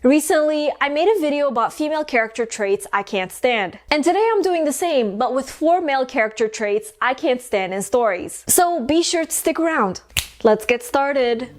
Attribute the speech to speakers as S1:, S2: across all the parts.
S1: Recently, I made a video about female character traits I can't stand. And today I'm doing the same, but with 4 male character traits I can't stand in stories. So be sure to stick around. Let's get started.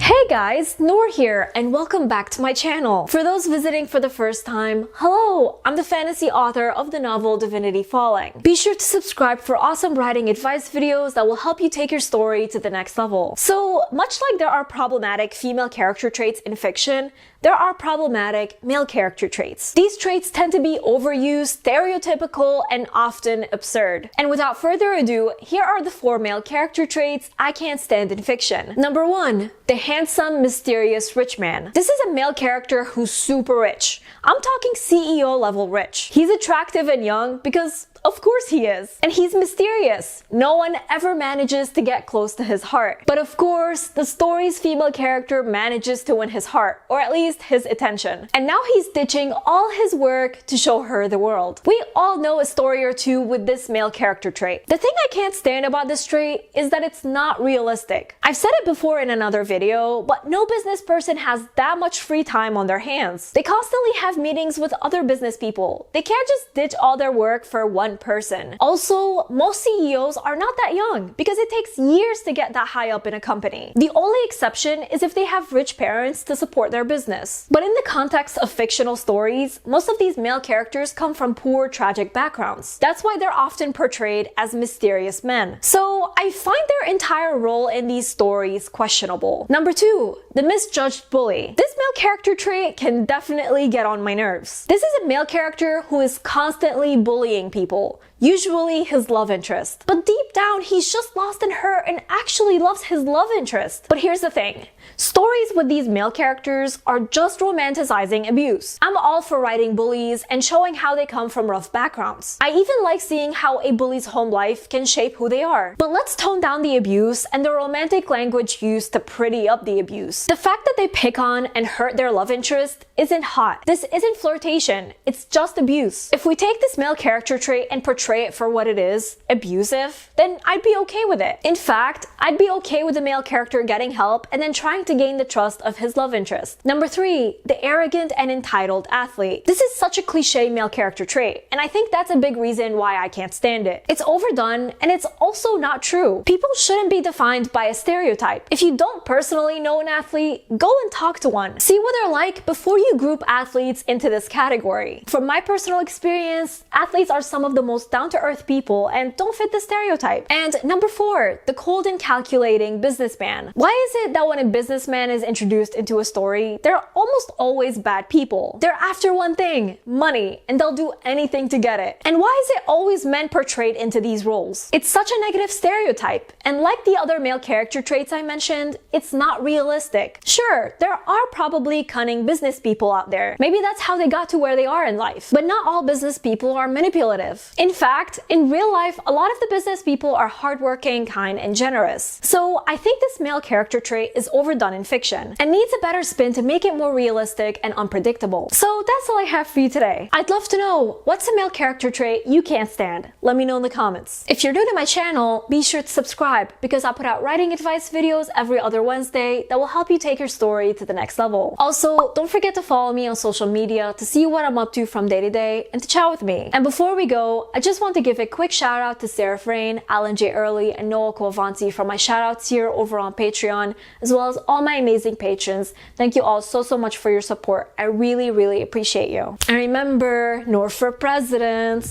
S1: Hey guys, Nour here, and welcome back to my channel. For those visiting for the first time, hello! I'm the fantasy author of the novel Divinity Falling. Be sure to subscribe for awesome writing advice videos that will help you take your story to the next level. So, much like there are problematic female character traits in fiction, there are problematic male character traits. These traits tend to be overused, stereotypical, and often absurd. And without further ado, here are the 4 male character traits I can't stand in fiction. Number 1. The handsome, mysterious rich man. This is a male character who's super rich. I'm talking CEO level rich. He's attractive and young because of course he is. And he's mysterious. No one ever manages to get close to his heart. But of course, the story's female character manages to win his heart, or at least his attention. And now he's ditching all his work to show her the world. We all know a story or two with this male character trait. The thing I can't stand about this trait is that it's not realistic. I've said it before in another video, but no business person has that much free time on their hands. They constantly have meetings with other business people. They can't just ditch all their work for one person. Also, most CEOs are not that young because it takes years to get that high up in a company. The only exception is if they have rich parents to support their business. But in the context of fictional stories, most of these male characters come from poor, tragic backgrounds. That's why they're often portrayed as mysterious men. So I find their entire role in these stories questionable. Number 2, the misjudged bully. This male character trait can definitely get on my nerves. This is a male character who is constantly bullying people, usually his love interest. But deep down, he's just lost in her and actually loves his love interest. But here's the thing. Stories with these male characters are just romanticizing abuse. I'm all for writing bullies and showing how they come from rough backgrounds. I even like seeing how a bully's home life can shape who they are. But let's tone down the abuse and the romantic language used to pretty up the abuse. The fact that they pick on and hurt their love interest isn't hot. This isn't flirtation. It's just abuse. If we take this male character trait and portray it for what it is, abusive, then I'd be okay with it. In fact, I'd be okay with the male character getting help and then trying to gain the trust of his love interest. Number 3, the arrogant and entitled athlete. This is such a cliche male character trait, and I think that's a big reason why I can't stand it. It's overdone, and it's also not true. People shouldn't be defined by a stereotype. If you don't personally know an athlete, go and talk to one. See what they're like before you group athletes into this category. From my personal experience, athletes are some of the most down-to-earth people and don't fit the stereotype. And number 4, the cold and calculating businessman. Why is it that when a businessman is introduced into a story, they're almost always bad people? They're after one thing, money, and they'll do anything to get it. And why is it always men portrayed into these roles? It's such a negative stereotype. And like the other male character traits I mentioned, it's not realistic. Sure, there are probably cunning business people out there. Maybe that's how they got to where they are in life. But not all business people are manipulative. In fact, in real life, a lot of the business people are hardworking, kind, and generous. So I think this male character trait is overdone in fiction and needs a better spin to make it more realistic and unpredictable. So that's all I have for you today. I'd love to know, what's a male character trait you can't stand? Let me know in the comments. If you're new to my channel, be sure to subscribe because I put out writing advice videos every other Wednesday that will help you take your story to the next level. Also, don't forget to follow me on social media to see what I'm up to from day to day and to chat with me. And before we go, I just want to give a quick shout out to Sarah Frain, Alan J. Early, and Noah Kovanti for my shout outs here over on Patreon, as well as all my amazing patrons. Thank you all so much for your support. I really appreciate you. And remember, Nour for president.